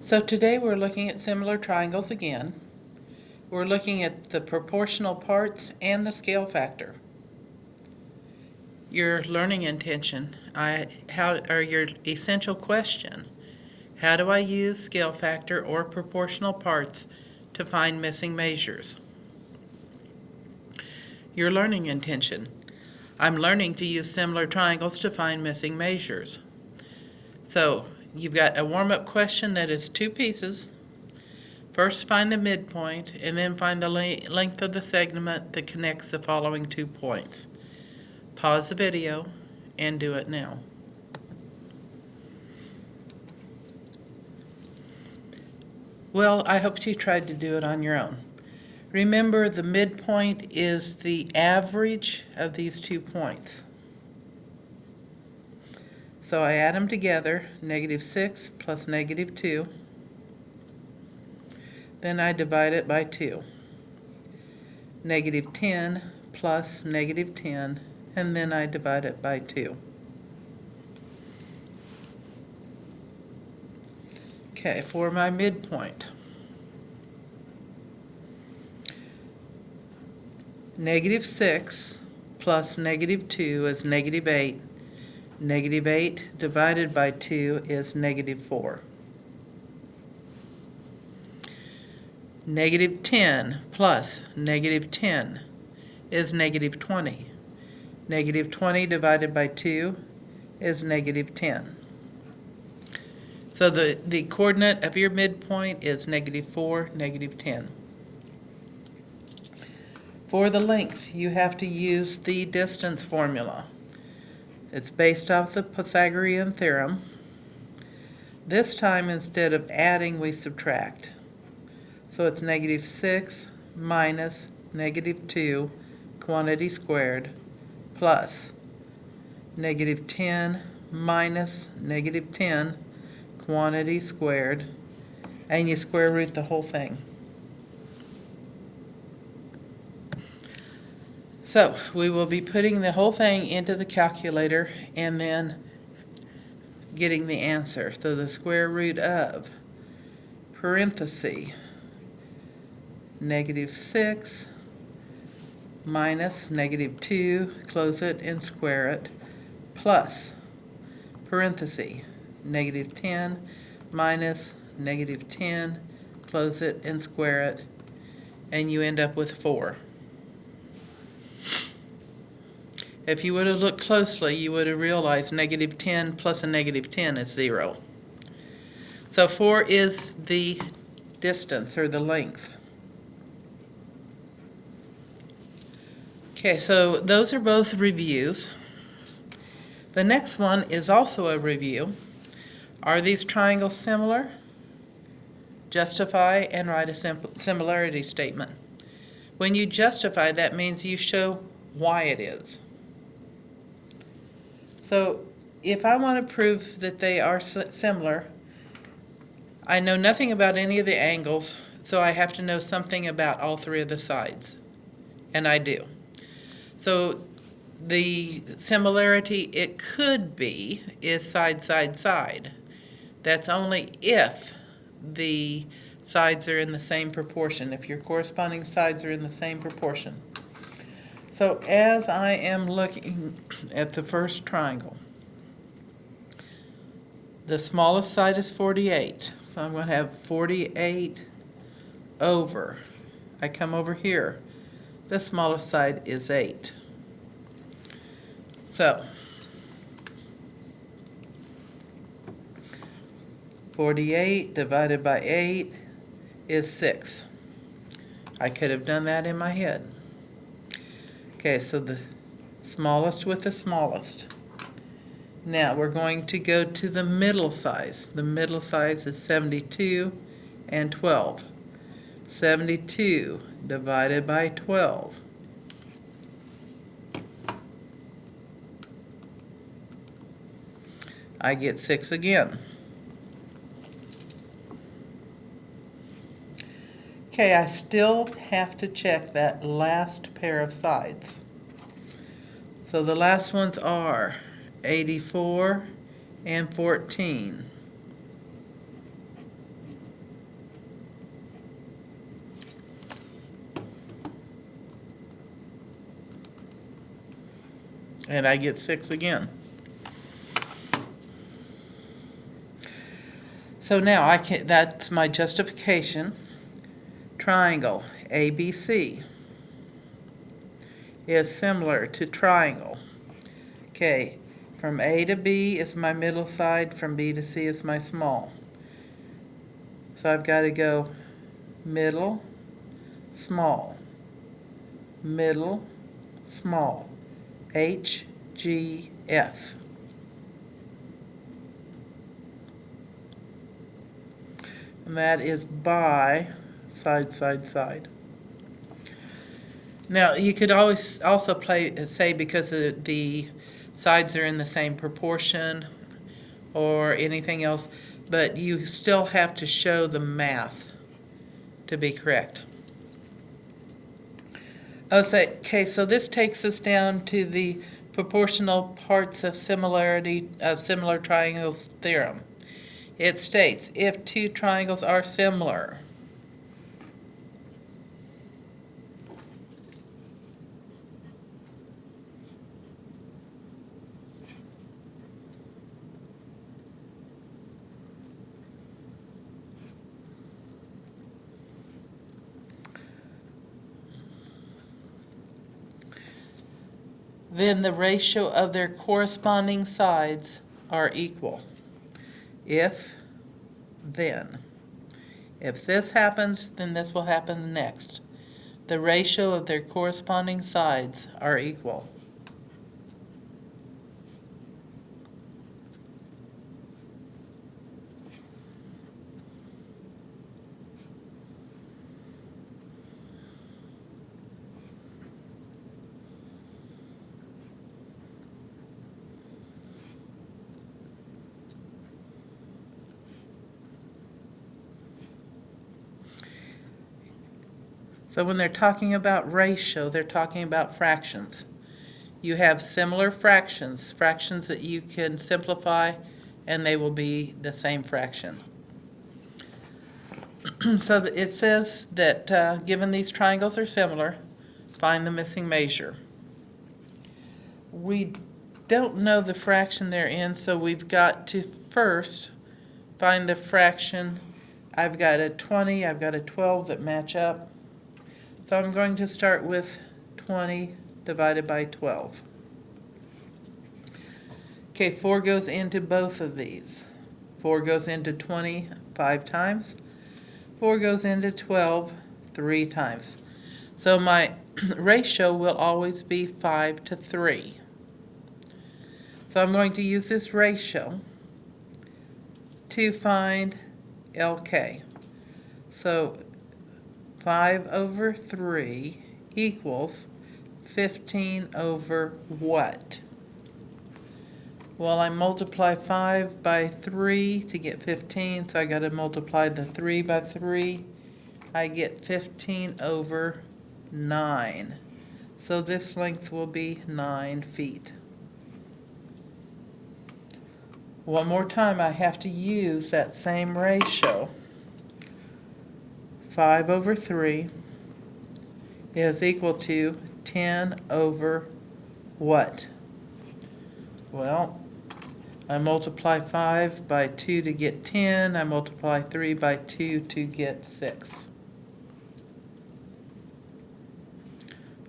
So today we're looking at similar triangles again. We're looking at the proportional parts and the scale factor. Your learning intention, your essential question, how do I use scale factor or proportional parts to find missing measures? Your learning intention, I'm learning to use similar triangles to find missing measures. So you've got a warm-up question that is 2 pieces. First, find the midpoint, and then find the length of the segment that connects the following 2 points. Pause the video and do it now. Well, I hope you tried to do it on your own. Remember, the midpoint is the average of these 2 points. So I add them together, -6 plus -2. Then I divide it by 2. -10 plus -10, and then I divide it by 2. Okay, for my midpoint, -6 plus -2 is -8. -8 divided by 2 is -4. -10 plus -10 is -20. -20 divided by 2 is -10. So the coordinate of your midpoint is -4, -10. For the length, you have to use the distance formula. It's based off the Pythagorean theorem. This time, instead of adding, we subtract. So it's -6 minus -2 quantity squared plus -10 minus -10 quantity squared, and you square root the whole thing. So we will be putting the whole thing into the calculator and then getting the answer. So the square root of parenthesis -6 minus -2, close it and square it, plus parenthesis -10 minus -10, close it and square it, and you end up with 4. If you would have looked closely, you would have realized -10 plus a -10 is 0. So 4 is the distance, or the length. Okay, so those are both reviews. The next one is also a review. Are these triangles similar? Justify and write a similarity statement. When you justify, that means you show why it is. So if I want to prove that they are similar, I know nothing about any of the angles, so I have to know something about all 3 of the sides. And I do. So the similarity it could be is side, side, side. That's only if the sides are in the same proportion, if your corresponding sides are in the same proportion. So as I am looking at the first triangle, the smallest side is 48. So I'm going to have 48 over. I come over here. The smallest side is 8. So 48 divided by 8 is 6. I could have done that in my head. Okay, so the smallest with the smallest. Now we're going to go to the middle size. The middle size is 72 and 12. 72 divided by 12. I get 6 again. Okay, I still have to check that last pair of sides. So the last ones are 84 and 14. and I get 6 again. So now that's my justification. Triangle ABC is similar to triangle. Okay, from A to B is my middle side, from B to C is my small. So I've got to go middle, small, middle, small, H, G, F. And that is by side, side, side. Now, you could always also say because the sides are in the same proportion or anything else, but you still have to show the math to be correct. Okay, so this takes us down to the proportional parts of similar triangles theorem. It states, if two triangles are similar, then the ratio of their corresponding sides are equal. If, then. If this happens, then this will happen next. The ratio of their corresponding sides are equal. So when they're talking about ratio, they're talking about fractions. You have similar fractions that you can simplify, and they will be the same fraction. So it says that given these triangles are similar, find the missing measure. We don't know the fraction they're in, so we've got to first find the fraction. I've got a 20, I've got a 12 that match up. So I'm going to start with 20 divided by 12. Okay, 4 goes into both of these. 4 goes into 20 5 times. 4 goes into 12 3 times. So my ratio will always be 5 to 3. So I'm going to use this ratio to find LK. So 5 over 3 equals 15 over what? Well, I multiply 5 by 3 to get 15, so I got to multiply the 3 by 3. I get 15 over 9. So this length will be 9 feet. One more time, I have to use that same ratio. 5 over 3 is equal to 10 over what? Well, I multiply 5 by 2 to get 10. I multiply 3 by 2 to get 6.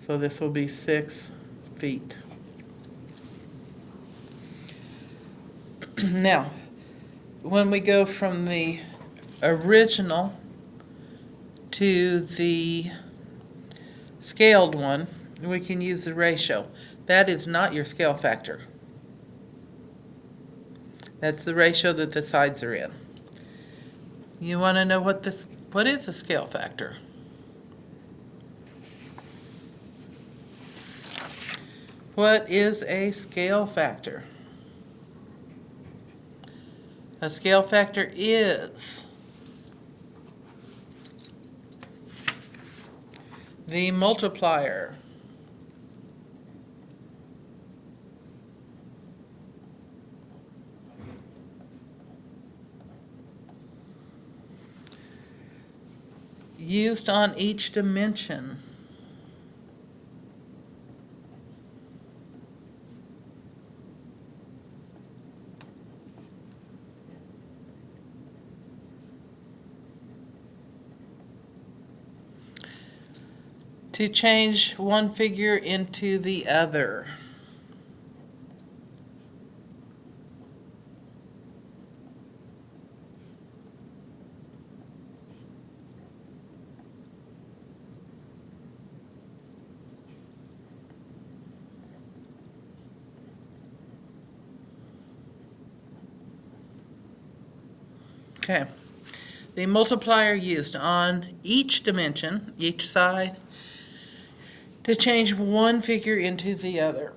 So this will be 6 feet. Now, when we go from the original to the scaled one, we can use the ratio. That is not your scale factor. That's the ratio that the sides are in. You want to know what is a scale factor? What is a scale factor? A scale factor is the multiplier used on each dimension to change one figure into the other. Okay. The multiplier used on each dimension, each side, to change one figure into the other.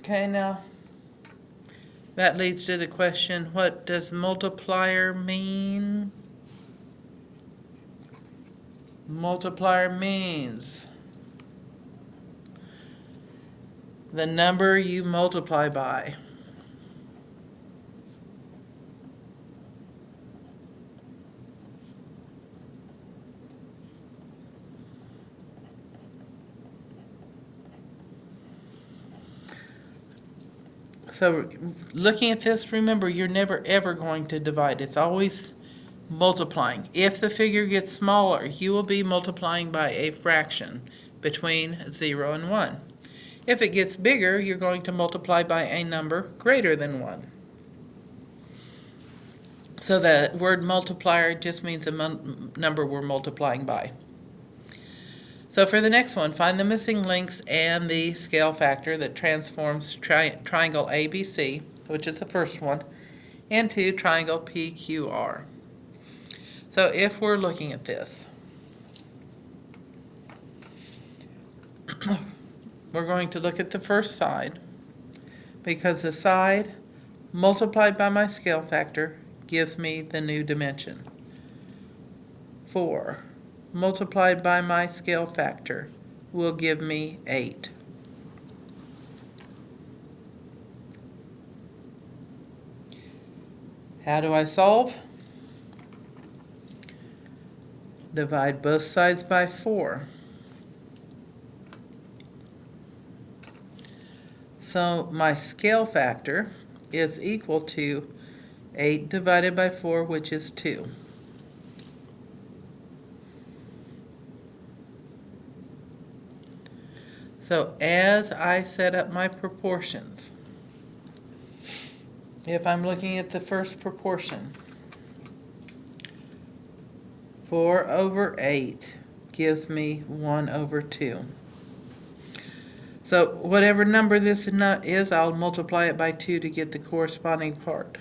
Okay, now that leads to the question, what does multiplier mean? Multiplier means the number you multiply by. So looking at this, remember, you're never ever going to divide. It's always multiplying. If the figure gets smaller, you will be multiplying by a fraction between 0 and 1. If it gets bigger, you're going to multiply by a number greater than 1. So the word multiplier just means a number we're multiplying by. So for the next one, find the missing links and the scale factor that transforms triangle ABC, which is the first one, into triangle PQR. So if we're looking at this, we're going to look at the first side, because the side multiplied by my scale factor gives me the new dimension. 4 multiplied by my scale factor will give me 8. How do I solve? Divide both sides by 4. So my scale factor is equal to 8 divided by 4, which is 2. So as I set up my proportions, if I'm looking at the first proportion, 4 over 8 gives me 1 over 2. So whatever number this is, I'll multiply it by 2 to get the corresponding part.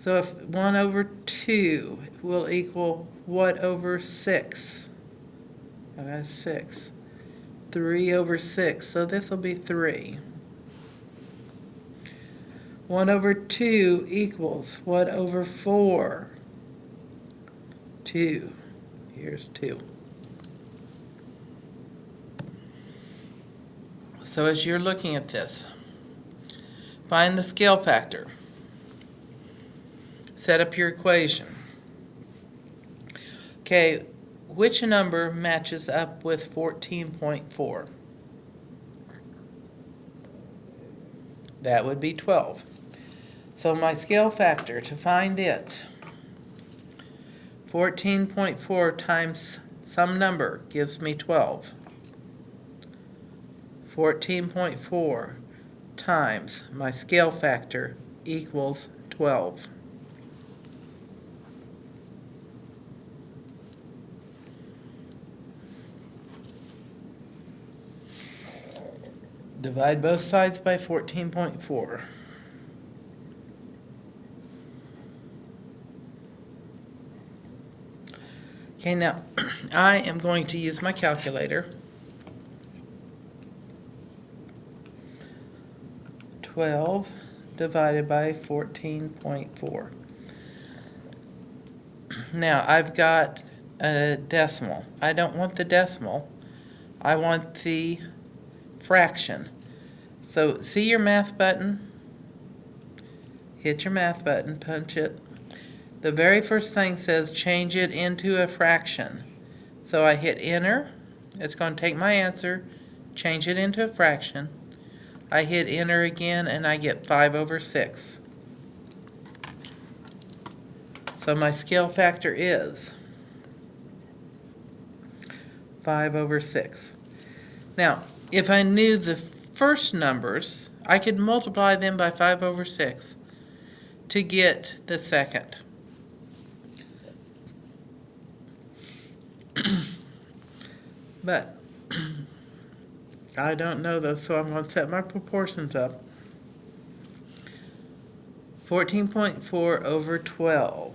So if 1 over 2 will equal what over 6? I got 6. 3 over 6, so this will be 3. 1 over 2 equals what over 4? 2. Here's 2. So as you're looking at this, find the scale factor. Set up your equation. Okay, which number matches up with 14.4? That would be 12. So my scale factor, to find it, 14.4 times some number gives me 12. 14.4 times my scale factor equals 12. Divide both sides by 14.4. Okay, now I am going to use my calculator. 12 divided by 14.4. Now I've got a decimal. I don't want the decimal. I want the fraction. So see your math button? Hit your math button, punch it. The very first thing says change it into a fraction. So I hit enter. It's going to take my answer, change it into a fraction. I hit enter again and I get 5 over 6. So my scale factor is 5/6. Now, if I knew the first numbers, I could multiply them by 5/6 to get the second. But I don't know those, so I'm going to set my proportions up. 14.4/12.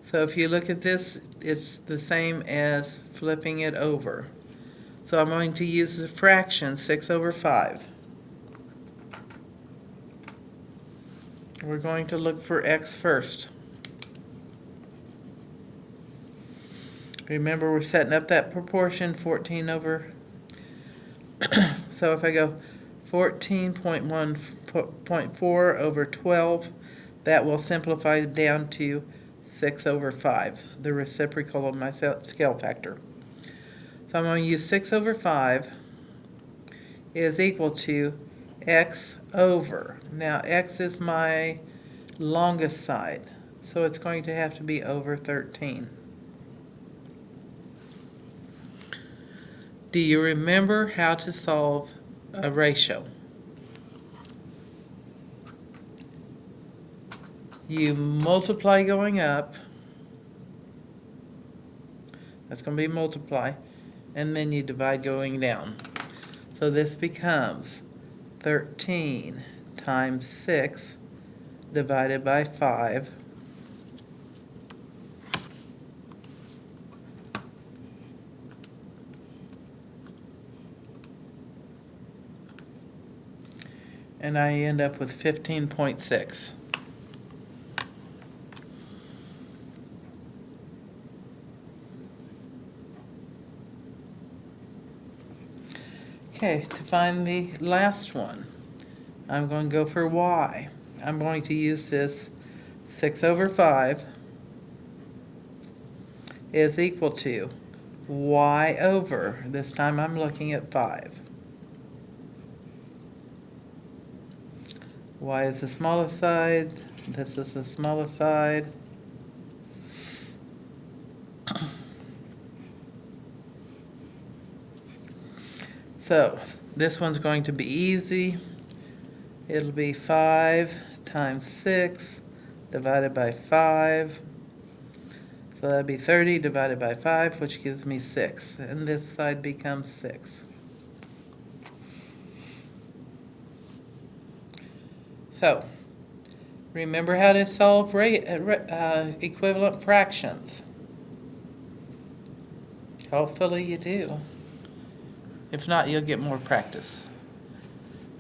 So if you look at this, it's the same as flipping it over. So I'm going to use the fraction 6/5. We're going to look for x first. Remember, we're setting up that proportion 14 over. So if I go 14.4/12, that will simplify down to 6/5, the reciprocal of my scale factor. So I'm going to use 6/5 is equal to x over. Now x is my longest side, so it's going to have to be over 13. Do you remember how to solve a ratio? You multiply going up, that's going to be multiply, and then you divide going down. So this becomes 13 times 6 divided by 5. And I end up with 15.6. Okay, to find the last one, I'm going to go for y. I'm going to use this 6/5 is equal to y over, this time I'm looking at 5. Y is the smallest side, this is the smallest side. So this one's going to be easy. It'll be 5 times 6 divided by 5. So that'd be 30 divided by 5, which gives me 6. And this side becomes 6. So remember how to solve equivalent fractions. Hopefully you do. If not, you'll get more practice.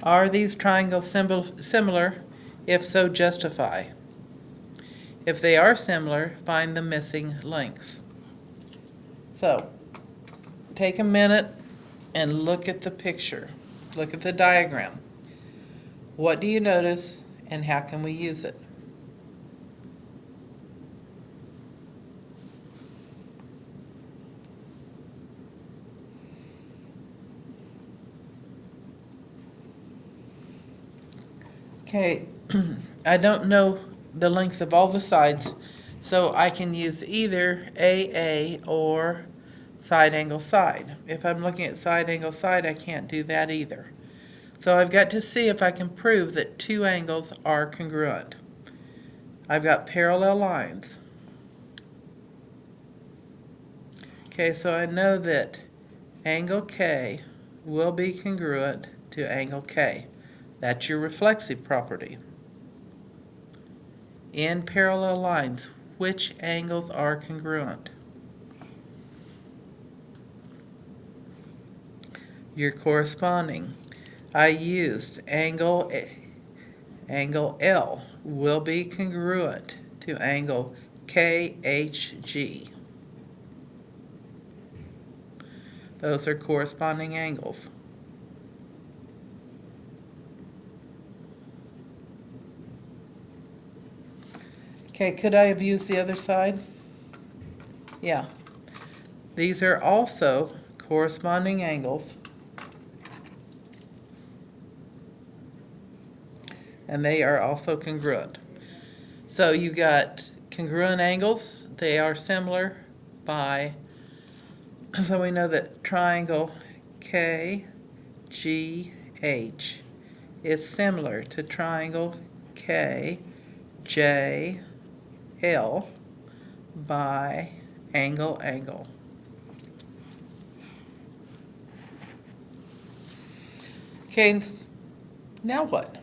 Are these triangles similar? If so, justify. If they are similar, find the missing links. So, take a minute and look at the picture. Look at the diagram. What do you notice and how can we use it? Okay, I don't know the length of all the sides, so I can use either AA or side angle side. If I'm looking at side angle side, I can't do that either. So I've got to see if I can prove that two angles are congruent. I've got parallel lines. Okay, so I know that angle K will be congruent to angle K. That's your reflexive property. In parallel lines, which angles are congruent? Your corresponding. I used angle L will be congruent to angle KHG. Those are corresponding angles. Okay, could I have used the other side? Yeah. These are also corresponding angles. And they are also congruent. So you got congruent angles. They are similar by So we know that triangle KGH is similar to triangle KJL by angle, angle. Okay, now what?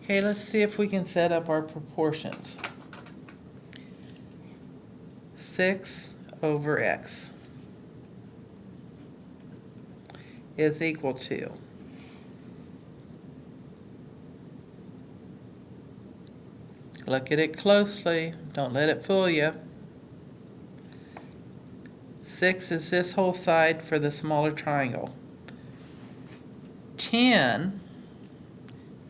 Okay, let's see if we can set up our proportions. 6 over x is equal to look at it closely, don't let it fool you. 6 is this whole side for the smaller triangle. 10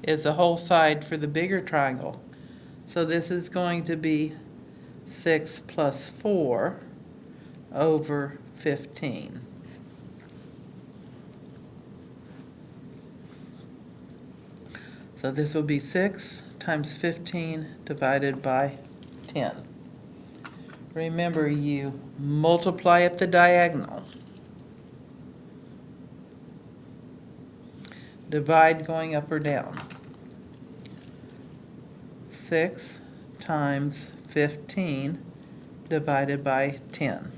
is the whole side for the bigger triangle. So this is going to be 6 plus 4 over 15. So this will be 6 times 15 divided by 10. Remember, you multiply at the diagonal. Divide going up or down. 6 times 15 divided by 10.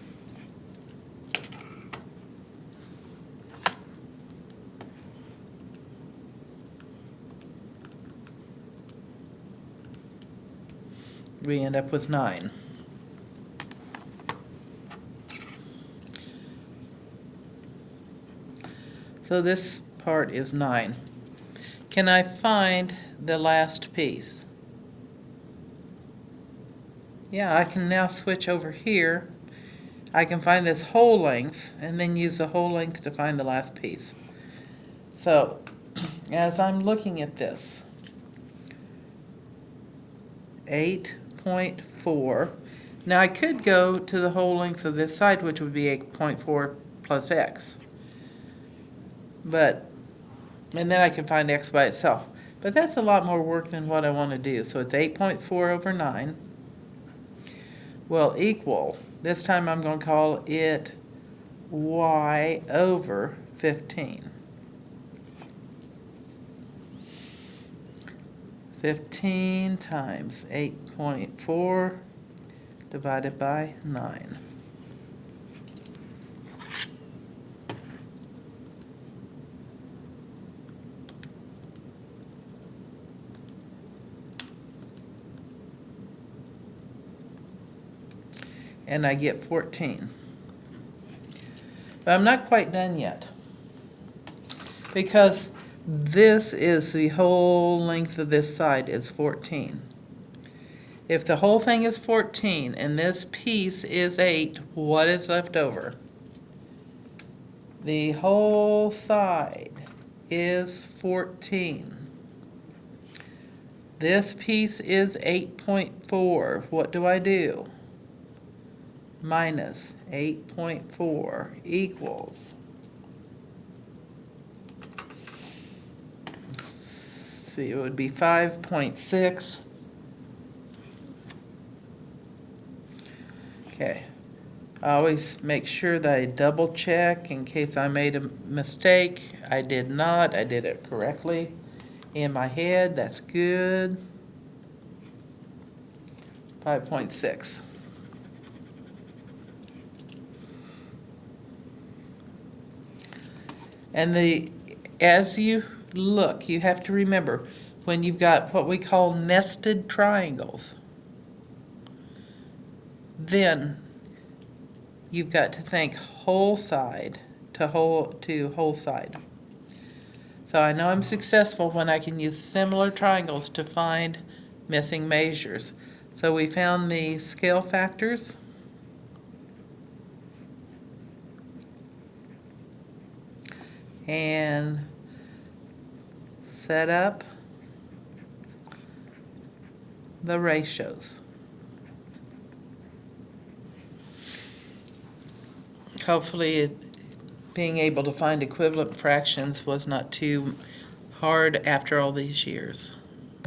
We end up with 9. So this part is 9. Can I find the last piece? Yeah, I can now switch over here. I can find this whole length and then use the whole length to find the last piece. So, as I'm looking at this, 8.4. Now I could go to the whole length of this side, which would be 8.4 plus x. And then I can find x by itself. But that's a lot more work than what I want to do. So it's 8.4 over 9 will equal, this time I'm going to call it y over 15. 15 times 8.4 divided by 9. And I get 14. But I'm not quite done yet, because this is the whole length of this side is 14. If the whole thing is 14 and this piece is 8, what is left over? The whole side is 14. This piece is 8.4. What do I do? Minus 8.4 equals, see, it would be 5.6. Okay, I always make sure that I double check in case I made a mistake. I did not. I did it correctly in my head. That's good. 5.6. And as you look, you have to remember, when you've got what we call nested triangles, then you've got to think whole side to whole side. So I know I'm successful when I can use similar triangles to find missing measures. So we found the scale factors. And set up the ratios. Hopefully being able to find equivalent fractions was not too hard after all these years.